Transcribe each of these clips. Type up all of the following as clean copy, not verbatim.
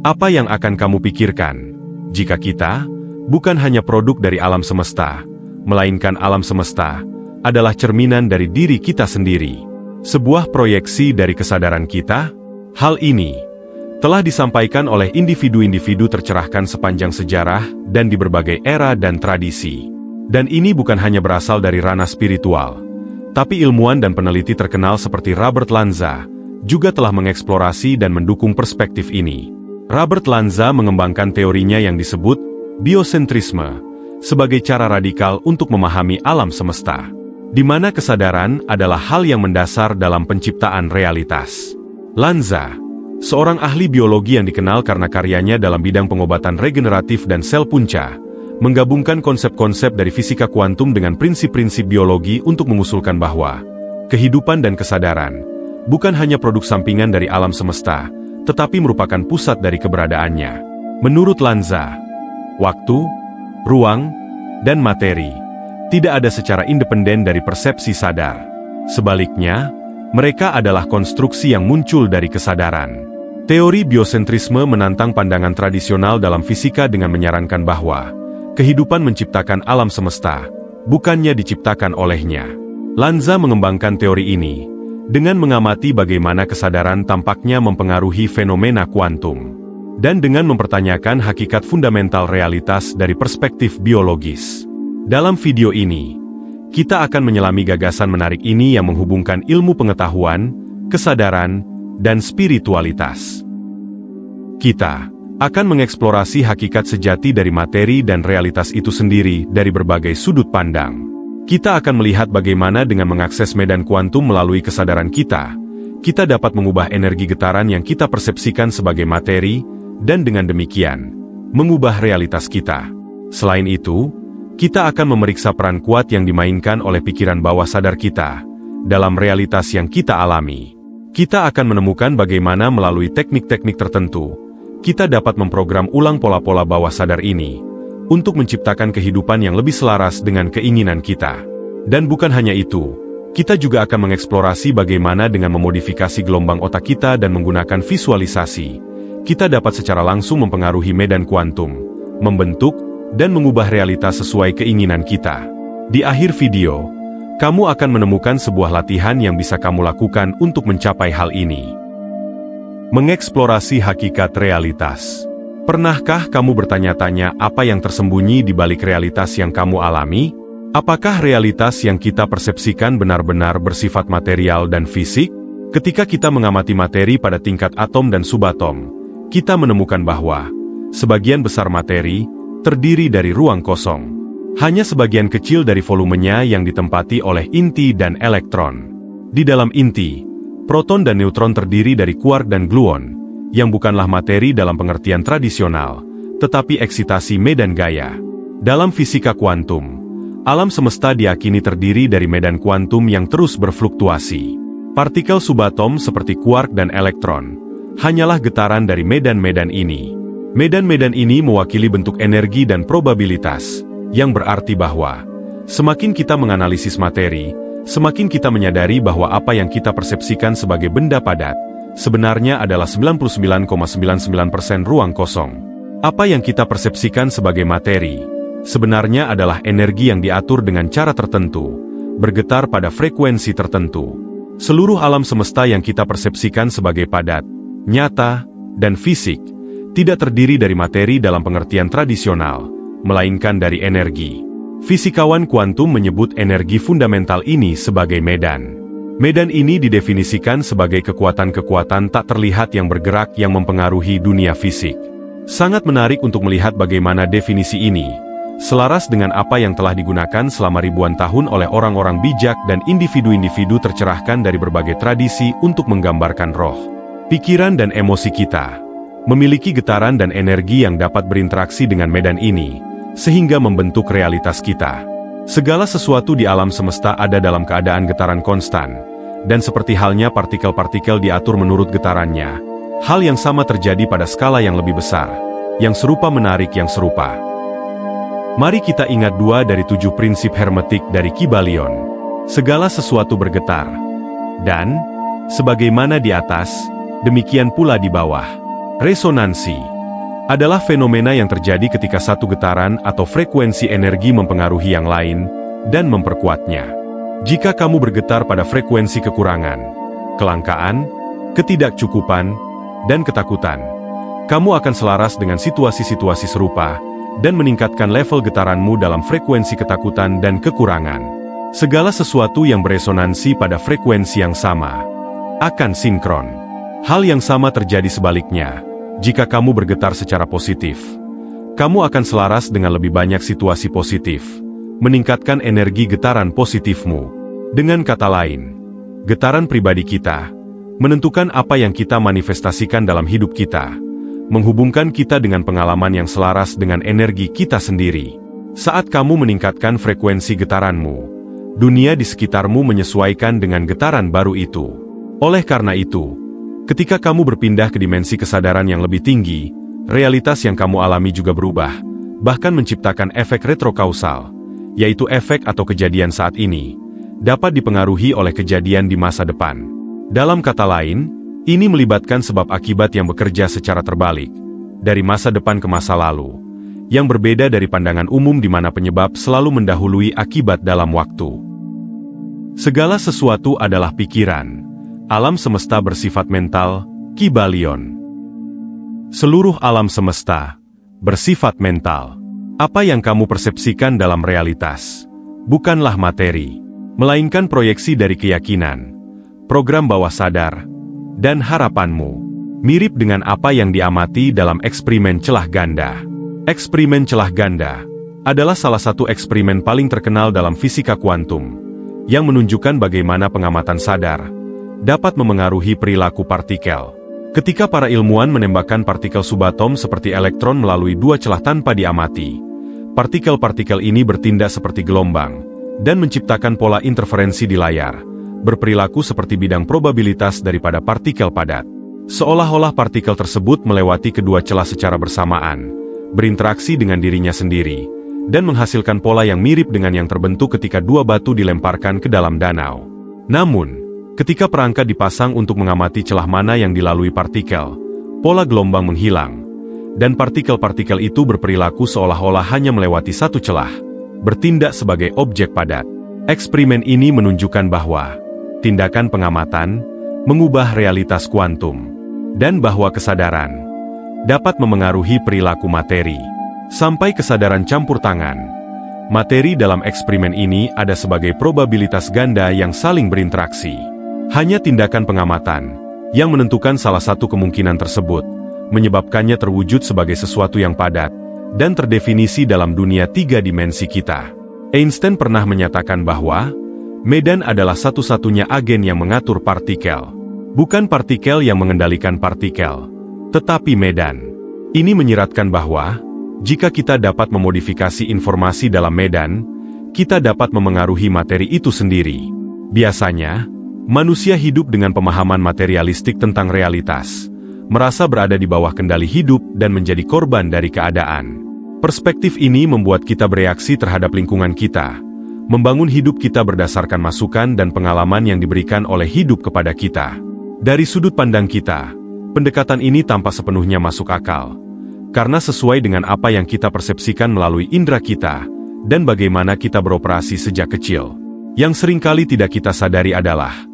Apa yang akan kamu pikirkan jika kita bukan hanya produk dari alam semesta, melainkan alam semesta adalah cerminan dari diri kita sendiri, sebuah proyeksi dari kesadaran kita? Hal ini telah disampaikan oleh individu-individu tercerahkan sepanjang sejarah dan di berbagai era dan tradisi. Dan ini bukan hanya berasal dari ranah spiritual, tapi ilmuwan dan peneliti terkenal seperti Robert Lanza juga telah mengeksplorasi dan mendukung perspektif ini. Robert Lanza mengembangkan teorinya yang disebut biosentrisme sebagai cara radikal untuk memahami alam semesta, di mana kesadaran adalah hal yang mendasar dalam penciptaan realitas. Lanza, seorang ahli biologi yang dikenal karena karyanya dalam bidang pengobatan regeneratif dan sel punca, menggabungkan konsep-konsep dari fisika kuantum dengan prinsip-prinsip biologi untuk mengusulkan bahwa kehidupan dan kesadaran bukan hanya produk sampingan dari alam semesta, tetapi merupakan pusat dari keberadaannya. Menurut Lanza, waktu, ruang, dan materi tidak ada secara independen dari persepsi sadar. Sebaliknya, mereka adalah konstruksi yang muncul dari kesadaran. Teori biosentrisme menantang pandangan tradisional dalam fisika dengan menyarankan bahwa kehidupan menciptakan alam semesta, bukannya diciptakan olehnya. Lanza mengembangkan teori ini dengan mengamati bagaimana kesadaran tampaknya mempengaruhi fenomena kuantum, dan dengan mempertanyakan hakikat fundamental realitas dari perspektif biologis. Dalam video ini, kita akan menyelami gagasan menarik ini yang menghubungkan ilmu pengetahuan, kesadaran, dan spiritualitas. Kita akan mengeksplorasi hakikat sejati dari materi dan realitas itu sendiri dari berbagai sudut pandang. Kita akan melihat bagaimana dengan mengakses medan kuantum melalui kesadaran kita dapat mengubah energi getaran yang kita persepsikan sebagai materi, dan dengan demikian, mengubah realitas kita. Selain itu, kita akan memeriksa peran kuat yang dimainkan oleh pikiran bawah sadar kita dalam realitas yang kita alami. Kita akan menemukan bagaimana melalui teknik-teknik tertentu, kita dapat memprogram ulang pola-pola bawah sadar ini untuk menciptakan kehidupan yang lebih selaras dengan keinginan kita. Dan bukan hanya itu, kita juga akan mengeksplorasi bagaimana dengan memodifikasi gelombang otak kita dan menggunakan visualisasi, kita dapat secara langsung mempengaruhi medan kuantum, membentuk, dan mengubah realitas sesuai keinginan kita. Di akhir video, kamu akan menemukan sebuah latihan yang bisa kamu lakukan untuk mencapai hal ini. Mengeksplorasi hakikat realitas. Pernahkah kamu bertanya-tanya apa yang tersembunyi di balik realitas yang kamu alami? Apakah realitas yang kita persepsikan benar-benar bersifat material dan fisik? Ketika kita mengamati materi pada tingkat atom dan subatom, kita menemukan bahwa sebagian besar materi terdiri dari ruang kosong. Hanya sebagian kecil dari volumenya yang ditempati oleh inti dan elektron. Di dalam inti, proton dan neutron terdiri dari quark dan gluon, yang bukanlah materi dalam pengertian tradisional, tetapi eksitasi medan gaya. Dalam fisika kuantum, alam semesta diyakini terdiri dari medan kuantum yang terus berfluktuasi. Partikel subatom seperti quark dan elektron hanyalah getaran dari medan-medan ini. Medan-medan ini mewakili bentuk energi dan probabilitas, yang berarti bahwa semakin kita menganalisis materi, semakin kita menyadari bahwa apa yang kita persepsikan sebagai benda padat sebenarnya adalah 99,99% ruang kosong. Apa yang kita persepsikan sebagai materi sebenarnya adalah energi yang diatur dengan cara tertentu, bergetar pada frekuensi tertentu. Seluruh alam semesta yang kita persepsikan sebagai padat, nyata, dan fisik tidak terdiri dari materi dalam pengertian tradisional, melainkan dari energi. Fisikawan kuantum menyebut energi fundamental ini sebagai medan. Medan ini didefinisikan sebagai kekuatan-kekuatan tak terlihat yang bergerak yang mempengaruhi dunia fisik. Sangat menarik untuk melihat bagaimana definisi ini selaras dengan apa yang telah digunakan selama ribuan tahun oleh orang-orang bijak dan individu-individu tercerahkan dari berbagai tradisi untuk menggambarkan roh, pikiran dan emosi kita, memiliki getaran dan energi yang dapat berinteraksi dengan medan ini, sehingga membentuk realitas kita. Segala sesuatu di alam semesta ada dalam keadaan getaran konstan, dan seperti halnya partikel-partikel diatur menurut getarannya, hal yang sama terjadi pada skala yang lebih besar, yang serupa menarik yang serupa. Mari kita ingat 2 dari 7 prinsip hermetik dari Kybalion. Segala sesuatu bergetar, dan sebagaimana di atas, demikian pula di bawah. Resonansi adalah fenomena yang terjadi ketika satu getaran atau frekuensi energi mempengaruhi yang lain dan memperkuatnya. Jika kamu bergetar pada frekuensi kekurangan, kelangkaan, ketidakcukupan, dan ketakutan, kamu akan selaras dengan situasi-situasi serupa dan meningkatkan level getaranmu dalam frekuensi ketakutan dan kekurangan. Segala sesuatu yang beresonansi pada frekuensi yang sama akan sinkron. Hal yang sama terjadi sebaliknya. Jika kamu bergetar secara positif, kamu akan selaras dengan lebih banyak situasi positif, meningkatkan energi getaran positifmu. Dengan kata lain, getaran pribadi kita menentukan apa yang kita manifestasikan dalam hidup kita, menghubungkan kita dengan pengalaman yang selaras dengan energi kita sendiri. Saat kamu meningkatkan frekuensi getaranmu, dunia di sekitarmu menyesuaikan dengan getaran baru itu. Oleh karena itu, ketika kamu berpindah ke dimensi kesadaran yang lebih tinggi, realitas yang kamu alami juga berubah, bahkan menciptakan efek retrokausal, yaitu efek atau kejadian saat ini, dapat dipengaruhi oleh kejadian di masa depan. Dalam kata lain, ini melibatkan sebab akibat yang bekerja secara terbalik, dari masa depan ke masa lalu, yang berbeda dari pandangan umum di mana penyebab selalu mendahului akibat dalam waktu. Segala sesuatu adalah pikiran. Alam semesta bersifat mental, Kybalion. Seluruh alam semesta bersifat mental. Apa yang kamu persepsikan dalam realitas bukanlah materi, melainkan proyeksi dari keyakinan, program bawah sadar, dan harapanmu. Mirip dengan apa yang diamati dalam eksperimen celah ganda. Eksperimen celah ganda adalah salah satu eksperimen paling terkenal dalam fisika kuantum, yang menunjukkan bagaimana pengamatan sadar dapat memengaruhi perilaku partikel. Ketika para ilmuwan menembakkan partikel subatom seperti elektron melalui dua celah tanpa diamati, partikel-partikel ini bertindak seperti gelombang dan menciptakan pola interferensi di layar, berperilaku seperti bidang probabilitas daripada partikel padat. Seolah-olah partikel tersebut melewati kedua celah secara bersamaan, berinteraksi dengan dirinya sendiri, dan menghasilkan pola yang mirip dengan yang terbentuk ketika dua batu dilemparkan ke dalam danau. Namun, ketika perangkat dipasang untuk mengamati celah mana yang dilalui partikel, pola gelombang menghilang, dan partikel-partikel itu berperilaku seolah-olah hanya melewati satu celah, bertindak sebagai objek padat. Eksperimen ini menunjukkan bahwa tindakan pengamatan mengubah realitas kuantum, dan bahwa kesadaran dapat memengaruhi perilaku materi. Sampai kesadaran campur tangan, materi dalam eksperimen ini ada sebagai probabilitas ganda yang saling berinteraksi. Hanya tindakan pengamatan yang menentukan salah satu kemungkinan tersebut, menyebabkannya terwujud sebagai sesuatu yang padat dan terdefinisi dalam dunia tiga dimensi kita. Einstein pernah menyatakan bahwa medan adalah satu-satunya agen yang mengatur partikel. Bukan partikel yang mengendalikan partikel, tetapi medan. Ini menyiratkan bahwa jika kita dapat memodifikasi informasi dalam medan, kita dapat memengaruhi materi itu sendiri. Biasanya, manusia hidup dengan pemahaman materialistik tentang realitas, merasa berada di bawah kendali hidup dan menjadi korban dari keadaan. Perspektif ini membuat kita bereaksi terhadap lingkungan kita, membangun hidup kita berdasarkan masukan dan pengalaman yang diberikan oleh hidup kepada kita. Dari sudut pandang kita, pendekatan ini tanpa sepenuhnya masuk akal, karena sesuai dengan apa yang kita persepsikan melalui indera kita, dan bagaimana kita beroperasi sejak kecil. Yang seringkali tidak kita sadari adalah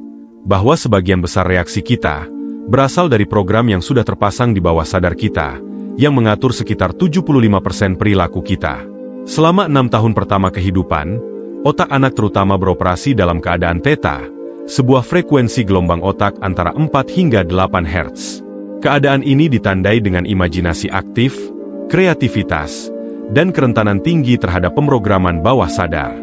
bahwa sebagian besar reaksi kita berasal dari program yang sudah terpasang di bawah sadar kita, yang mengatur sekitar 75% perilaku kita. Selama 6 tahun pertama kehidupan, otak anak terutama beroperasi dalam keadaan theta, sebuah frekuensi gelombang otak antara 4 hingga 8 Hz. Keadaan ini ditandai dengan imajinasi aktif, kreativitas, dan kerentanan tinggi terhadap pemrograman bawah sadar.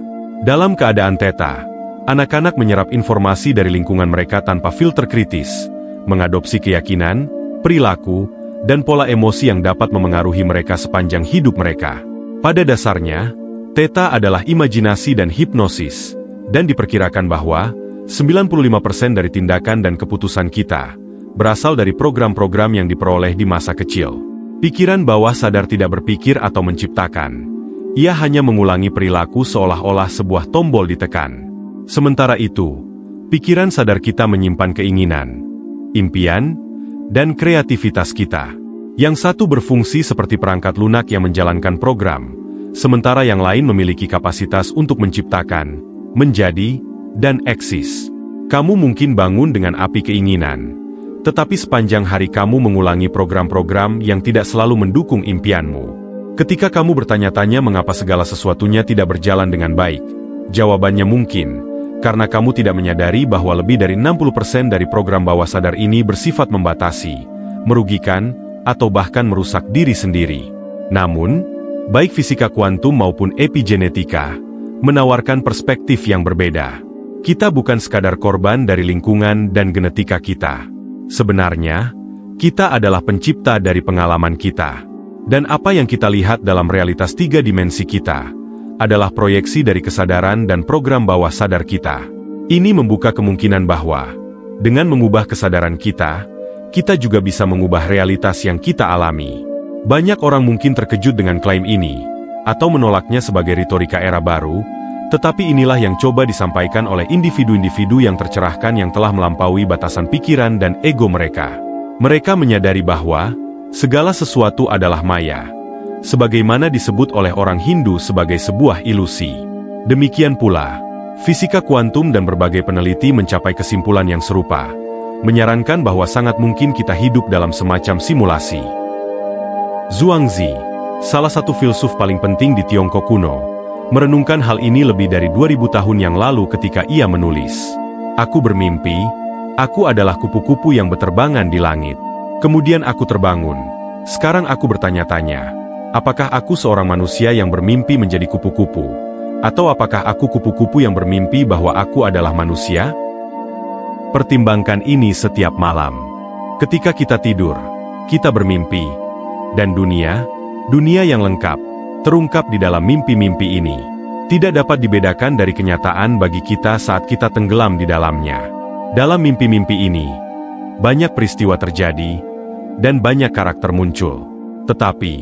Dalam keadaan theta, anak-anak menyerap informasi dari lingkungan mereka tanpa filter kritis, mengadopsi keyakinan, perilaku, dan pola emosi yang dapat memengaruhi mereka sepanjang hidup mereka. Pada dasarnya, theta adalah imajinasi dan hipnosis, dan diperkirakan bahwa 95% dari tindakan dan keputusan kita berasal dari program-program yang diperoleh di masa kecil. Pikiran bawah sadar tidak berpikir atau menciptakan. Ia hanya mengulangi perilaku seolah-olah sebuah tombol ditekan. Sementara itu, pikiran sadar kita menyimpan keinginan, impian, dan kreativitas kita. Yang satu berfungsi seperti perangkat lunak yang menjalankan program, sementara yang lain memiliki kapasitas untuk menciptakan, menjadi, dan eksis. Kamu mungkin bangun dengan api keinginan, tetapi sepanjang hari kamu mengulangi program-program yang tidak selalu mendukung impianmu. Ketika kamu bertanya-tanya mengapa segala sesuatunya tidak berjalan dengan baik, jawabannya mungkin karena kamu tidak menyadari bahwa lebih dari 60% dari program bawah sadar ini bersifat membatasi, merugikan, atau bahkan merusak diri sendiri. Namun, baik fisika kuantum maupun epigenetika menawarkan perspektif yang berbeda. Kita bukan sekadar korban dari lingkungan dan genetika kita. Sebenarnya, kita adalah pencipta dari pengalaman kita. Dan apa yang kita lihat dalam realitas 3 dimensi kita adalah proyeksi dari kesadaran dan program bawah sadar kita. Ini membuka kemungkinan bahwa, dengan mengubah kesadaran kita juga bisa mengubah realitas yang kita alami. Banyak orang mungkin terkejut dengan klaim ini, atau menolaknya sebagai retorika era baru, tetapi inilah yang coba disampaikan oleh individu-individu yang tercerahkan yang telah melampaui batasan pikiran dan ego mereka. Mereka menyadari bahwa segala sesuatu adalah maya, sebagaimana disebut oleh orang Hindu sebagai sebuah ilusi. Demikian pula, fisika kuantum dan berbagai peneliti mencapai kesimpulan yang serupa, menyarankan bahwa sangat mungkin kita hidup dalam semacam simulasi. Zhuangzi, salah satu filsuf paling penting di Tiongkok kuno, merenungkan hal ini lebih dari 2000 tahun yang lalu ketika ia menulis, "Aku bermimpi, aku adalah kupu-kupu yang berterbangan di langit. Kemudian aku terbangun. Sekarang aku bertanya-tanya, apakah aku seorang manusia yang bermimpi menjadi kupu-kupu? Atau apakah aku kupu-kupu yang bermimpi bahwa aku adalah manusia?" Pertimbangkan ini setiap malam. Ketika kita tidur, kita bermimpi. Dan dunia yang lengkap, terungkap di dalam mimpi-mimpi ini. Tidak dapat dibedakan dari kenyataan bagi kita saat kita tenggelam di dalamnya. Dalam mimpi-mimpi ini, banyak peristiwa terjadi, dan banyak karakter muncul. Tetapi,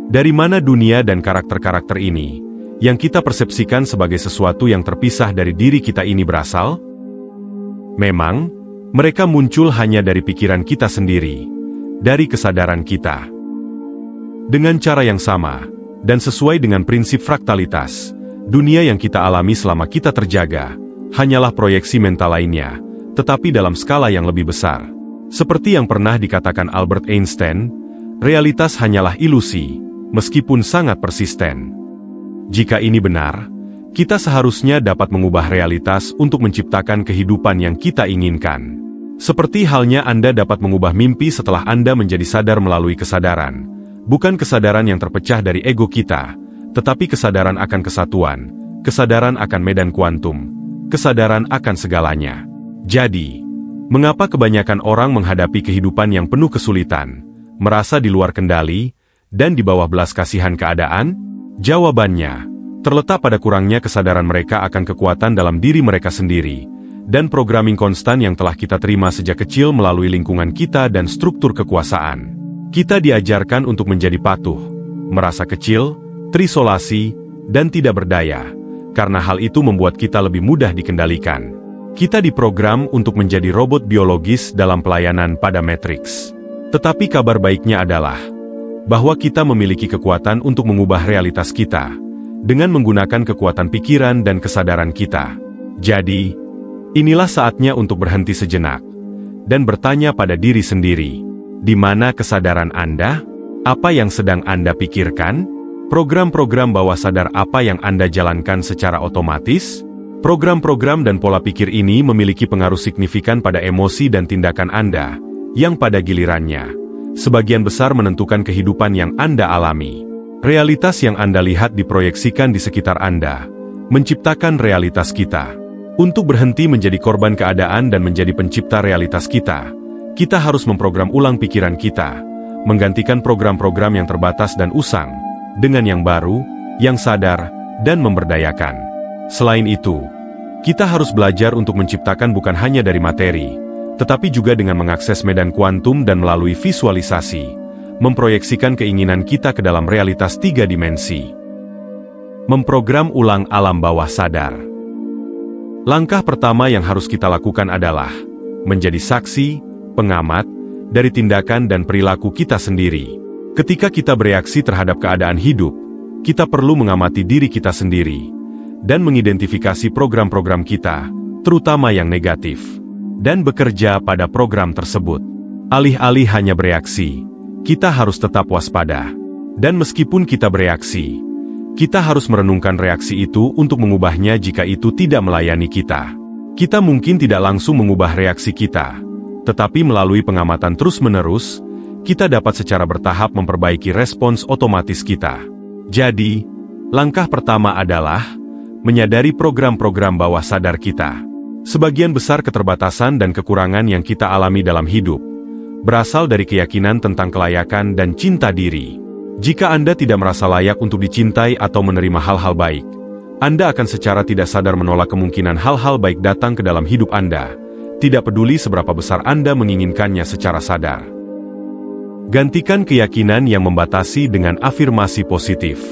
dari mana dunia dan karakter-karakter ini, yang kita persepsikan sebagai sesuatu yang terpisah dari diri kita ini berasal? Memang, mereka muncul hanya dari pikiran kita sendiri, dari kesadaran kita. Dengan cara yang sama, dan sesuai dengan prinsip fraktalitas, dunia yang kita alami selama kita terjaga, hanyalah proyeksi mental lainnya, tetapi dalam skala yang lebih besar. Seperti yang pernah dikatakan Albert Einstein, realitas hanyalah ilusi, meskipun sangat persisten. Jika ini benar, kita seharusnya dapat mengubah realitas untuk menciptakan kehidupan yang kita inginkan. Seperti halnya Anda dapat mengubah mimpi setelah Anda menjadi sadar melalui kesadaran. Bukan kesadaran yang terpecah dari ego kita, tetapi kesadaran akan kesatuan, kesadaran akan medan kuantum, kesadaran akan segalanya. Jadi, mengapa kebanyakan orang menghadapi kehidupan yang penuh kesulitan, merasa di luar kendali, dan di bawah belas kasihan keadaan? Jawabannya terletak pada kurangnya kesadaran mereka akan kekuatan dalam diri mereka sendiri, dan programming konstan yang telah kita terima sejak kecil melalui lingkungan kita dan struktur kekuasaan. Kita diajarkan untuk menjadi patuh, merasa kecil, terisolasi, dan tidak berdaya, karena hal itu membuat kita lebih mudah dikendalikan. Kita diprogram untuk menjadi robot biologis dalam pelayanan pada Matrix. Tetapi kabar baiknya adalah bahwa kita memiliki kekuatan untuk mengubah realitas kita, dengan menggunakan kekuatan pikiran dan kesadaran kita. Jadi, inilah saatnya untuk berhenti sejenak, dan bertanya pada diri sendiri, di mana kesadaran Anda? Apa yang sedang Anda pikirkan? Program-program bawah sadar apa yang Anda jalankan secara otomatis? Program-program dan pola pikir ini memiliki pengaruh signifikan pada emosi dan tindakan Anda, yang pada gilirannya, sebagian besar menentukan kehidupan yang Anda alami. Realitas yang Anda lihat diproyeksikan di sekitar Anda, menciptakan realitas kita. Untuk berhenti menjadi korban keadaan dan menjadi pencipta realitas kita harus memprogram ulang pikiran kita, menggantikan program-program yang terbatas dan usang, dengan yang baru, yang sadar, dan memberdayakan. Selain itu, kita harus belajar untuk menciptakan bukan hanya dari materi, tetapi juga dengan mengakses medan kuantum dan melalui visualisasi, memproyeksikan keinginan kita ke dalam realitas 3 dimensi. Memprogram ulang alam bawah sadar. Langkah pertama yang harus kita lakukan adalah menjadi saksi, pengamat, dari tindakan dan perilaku kita sendiri. Ketika kita bereaksi terhadap keadaan hidup, kita perlu mengamati diri kita sendiri dan mengidentifikasi program-program kita, terutama yang negatif, dan bekerja pada program tersebut. Alih-alih hanya bereaksi, kita harus tetap waspada. Dan meskipun kita bereaksi, kita harus merenungkan reaksi itu untuk mengubahnya jika itu tidak melayani kita. Kita mungkin tidak langsung mengubah reaksi kita, tetapi melalui pengamatan terus-menerus, kita dapat secara bertahap memperbaiki respons otomatis kita. Jadi, langkah pertama adalah menyadari program-program bawah sadar kita. Sebagian besar keterbatasan dan kekurangan yang kita alami dalam hidup berasal dari keyakinan tentang kelayakan dan cinta diri. Jika Anda tidak merasa layak untuk dicintai atau menerima hal-hal baik, Anda akan secara tidak sadar menolak kemungkinan hal-hal baik datang ke dalam hidup Anda, tidak peduli seberapa besar Anda menginginkannya secara sadar. Gantikan keyakinan yang membatasi dengan afirmasi positif.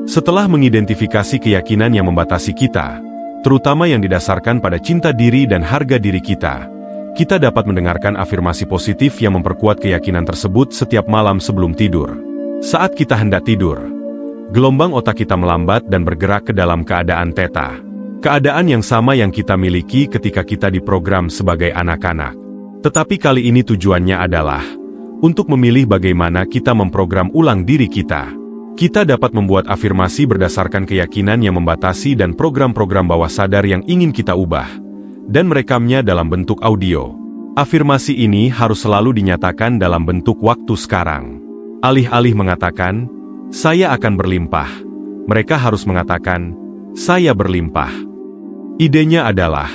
Setelah mengidentifikasi keyakinan yang membatasi kita, terutama yang didasarkan pada cinta diri dan harga diri kita dapat mendengarkan afirmasi positif yang memperkuat keyakinan tersebut setiap malam sebelum tidur. Saat kita hendak tidur, gelombang otak kita melambat dan bergerak ke dalam keadaan theta. Keadaan yang sama yang kita miliki ketika kita diprogram sebagai anak-anak. Tetapi kali ini tujuannya adalah untuk memilih bagaimana kita memprogram ulang diri kita. Kita dapat membuat afirmasi berdasarkan keyakinan yang membatasi dan program-program bawah sadar yang ingin kita ubah, dan merekamnya dalam bentuk audio. Afirmasi ini harus selalu dinyatakan dalam bentuk waktu sekarang. Alih-alih mengatakan, "Saya akan berlimpah," mereka harus mengatakan, "Saya berlimpah." Idenya adalah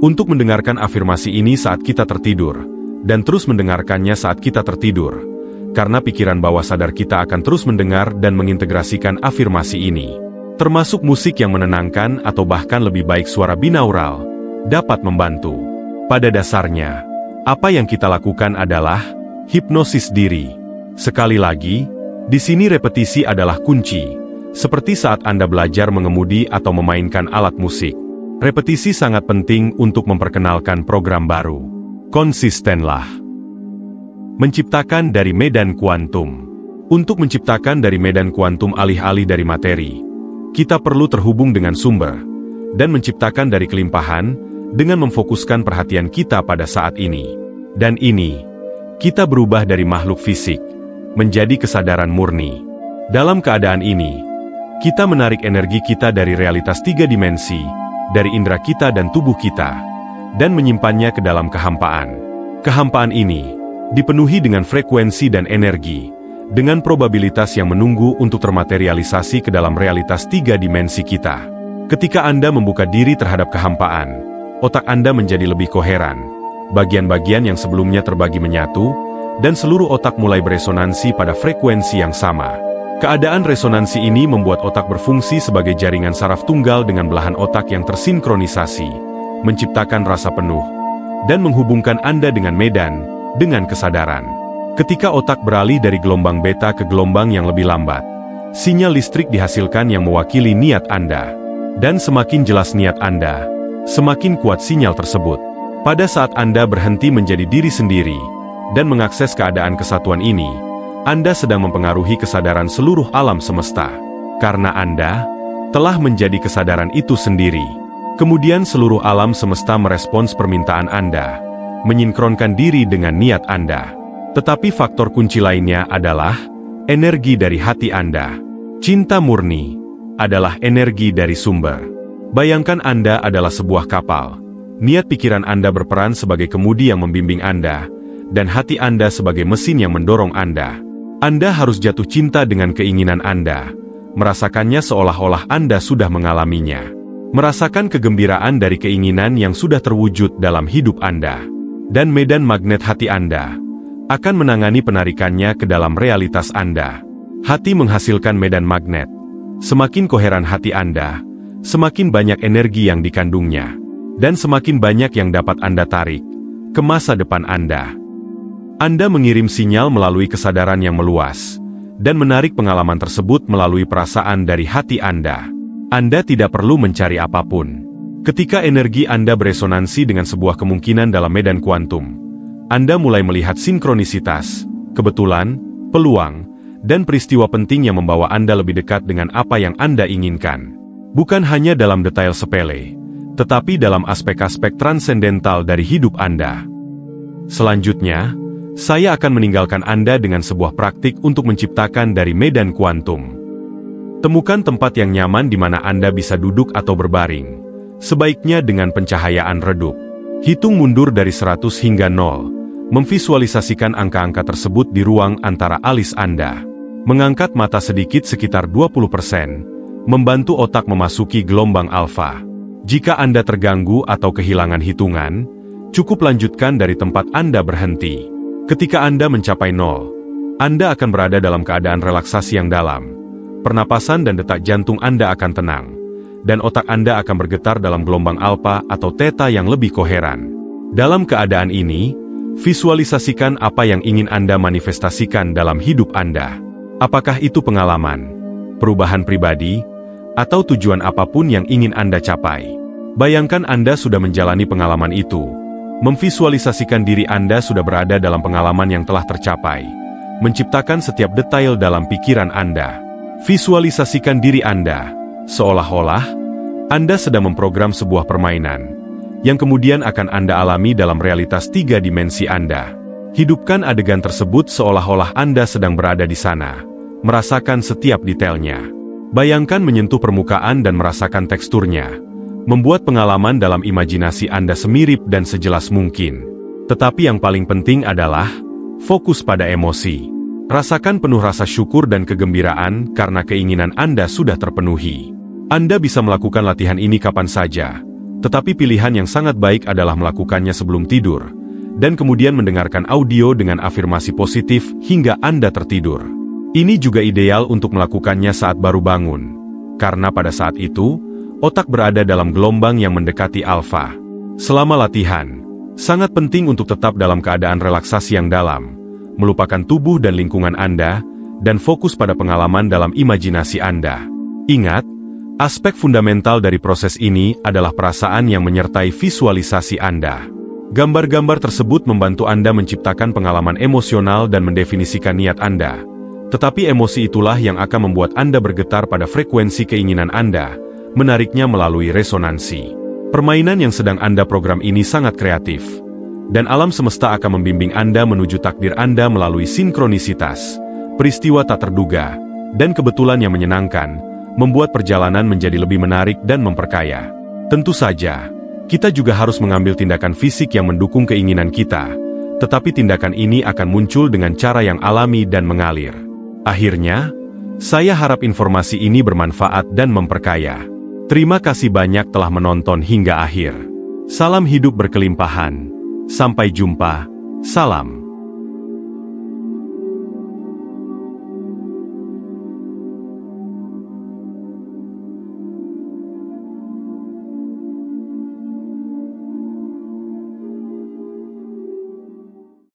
untuk mendengarkan afirmasi ini saat kita tertidur, dan terus mendengarkannya saat kita tertidur, karena pikiran bawah sadar kita akan terus mendengar dan mengintegrasikan afirmasi ini. Termasuk musik yang menenangkan atau bahkan lebih baik suara binaural, dapat membantu. Pada dasarnya, apa yang kita lakukan adalah hipnosis diri. Sekali lagi, di sini repetisi adalah kunci, seperti saat Anda belajar mengemudi atau memainkan alat musik. Repetisi sangat penting untuk memperkenalkan program baru. Konsistenlah. Menciptakan dari medan kuantum. Untuk menciptakan dari medan kuantum alih-alih dari materi, kita perlu terhubung dengan sumber, dan menciptakan dari kelimpahan dengan memfokuskan perhatian kita pada saat ini. Dan ini, kita berubah dari makhluk fisik menjadi kesadaran murni. Dalam keadaan ini, kita menarik energi kita dari realitas 3 dimensi, dari indera kita dan tubuh kita, dan menyimpannya ke dalam kehampaan. Kehampaan ini dipenuhi dengan frekuensi dan energi, dengan probabilitas yang menunggu untuk termaterialisasi ke dalam realitas 3 dimensi kita. Ketika Anda membuka diri terhadap kehampaan, otak Anda menjadi lebih koheren. Bagian-bagian yang sebelumnya terbagi menyatu, dan seluruh otak mulai beresonansi pada frekuensi yang sama. Keadaan resonansi ini membuat otak berfungsi sebagai jaringan saraf tunggal dengan belahan otak yang tersinkronisasi, menciptakan rasa penuh, dan menghubungkan Anda dengan medan, dengan kesadaran. Ketika otak beralih dari gelombang beta ke gelombang yang lebih lambat, sinyal listrik dihasilkan yang mewakili niat Anda. Dan semakin jelas niat Anda, semakin kuat sinyal tersebut. Pada saat Anda berhenti menjadi diri sendiri, dan mengakses keadaan kesatuan ini, Anda sedang mempengaruhi kesadaran seluruh alam semesta. Karena Anda telah menjadi kesadaran itu sendiri. Kemudian seluruh alam semesta merespons permintaan Anda, menyinkronkan diri dengan niat Anda. Tetapi faktor kunci lainnya adalah energi dari hati Anda. Cinta murni adalah energi dari sumber. Bayangkan Anda adalah sebuah kapal. Niat pikiran Anda berperan sebagai kemudi yang membimbing Anda, dan hati Anda sebagai mesin yang mendorong Anda. Anda harus jatuh cinta dengan keinginan Anda, merasakannya seolah-olah Anda sudah mengalaminya. Merasakan kegembiraan dari keinginan yang sudah terwujud dalam hidup Anda. Dan medan magnet hati Anda akan menangani penarikannya ke dalam realitas Anda. Hati menghasilkan medan magnet. Semakin koheren hati Anda, semakin banyak energi yang dikandungnya. Dan semakin banyak yang dapat Anda tarik ke masa depan Anda. Anda mengirim sinyal melalui kesadaran yang meluas, dan menarik pengalaman tersebut melalui perasaan dari hati Anda. Anda tidak perlu mencari apapun. Ketika energi Anda beresonansi dengan sebuah kemungkinan dalam medan kuantum, Anda mulai melihat sinkronisitas, kebetulan, peluang, dan peristiwa penting yang membawa Anda lebih dekat dengan apa yang Anda inginkan. Bukan hanya dalam detail sepele, tetapi dalam aspek-aspek transendental dari hidup Anda. Selanjutnya, saya akan meninggalkan Anda dengan sebuah praktik untuk menciptakan dari medan kuantum. Temukan tempat yang nyaman di mana Anda bisa duduk atau berbaring, sebaiknya dengan pencahayaan redup. Hitung mundur dari 100 hingga 0, memvisualisasikan angka-angka tersebut di ruang antara alis Anda. Mengangkat mata sedikit sekitar 20%, membantu otak memasuki gelombang alfa. Jika Anda terganggu atau kehilangan hitungan, cukup lanjutkan dari tempat Anda berhenti. Ketika Anda mencapai 0, Anda akan berada dalam keadaan relaksasi yang dalam. Pernapasan dan detak jantung Anda akan tenang, dan otak Anda akan bergetar dalam gelombang alfa atau theta yang lebih koheren. Dalam keadaan ini, visualisasikan apa yang ingin Anda manifestasikan dalam hidup Anda. Apakah itu pengalaman, perubahan pribadi, atau tujuan apapun yang ingin Anda capai. Bayangkan Anda sudah menjalani pengalaman itu. Memvisualisasikan diri Anda sudah berada dalam pengalaman yang telah tercapai. Menciptakan setiap detail dalam pikiran Anda. Visualisasikan diri Anda, seolah-olah Anda sedang memprogram sebuah permainan, yang kemudian akan Anda alami dalam realitas 3 dimensi Anda. Hidupkan adegan tersebut seolah-olah Anda sedang berada di sana, merasakan setiap detailnya. Bayangkan menyentuh permukaan dan merasakan teksturnya, membuat pengalaman dalam imajinasi Anda semirip dan sejelas mungkin. Tetapi yang paling penting adalah, fokus pada emosi. Rasakan penuh rasa syukur dan kegembiraan karena keinginan Anda sudah terpenuhi. Anda bisa melakukan latihan ini kapan saja, tetapi pilihan yang sangat baik adalah melakukannya sebelum tidur, dan kemudian mendengarkan audio dengan afirmasi positif hingga Anda tertidur. Ini juga ideal untuk melakukannya saat baru bangun, karena pada saat itu, otak berada dalam gelombang yang mendekati alfa. Selama latihan, sangat penting untuk tetap dalam keadaan relaksasi yang dalam, melupakan tubuh dan lingkungan Anda, dan fokus pada pengalaman dalam imajinasi Anda. Ingat, aspek fundamental dari proses ini adalah perasaan yang menyertai visualisasi Anda. Gambar-gambar tersebut membantu Anda menciptakan pengalaman emosional dan mendefinisikan niat Anda. Tetapi emosi itulah yang akan membuat Anda bergetar pada frekuensi keinginan Anda, menariknya melalui resonansi. Permainan yang sedang Anda program ini sangat kreatif, dan alam semesta akan membimbing Anda menuju takdir Anda melalui sinkronisitas, peristiwa tak terduga, dan kebetulan yang menyenangkan, membuat perjalanan menjadi lebih menarik dan memperkaya. Tentu saja, kita juga harus mengambil tindakan fisik yang mendukung keinginan kita, tetapi tindakan ini akan muncul dengan cara yang alami dan mengalir. Akhirnya, saya harap informasi ini bermanfaat dan memperkaya. Terima kasih banyak telah menonton hingga akhir. Salam hidup berkelimpahan. Sampai jumpa. Salam.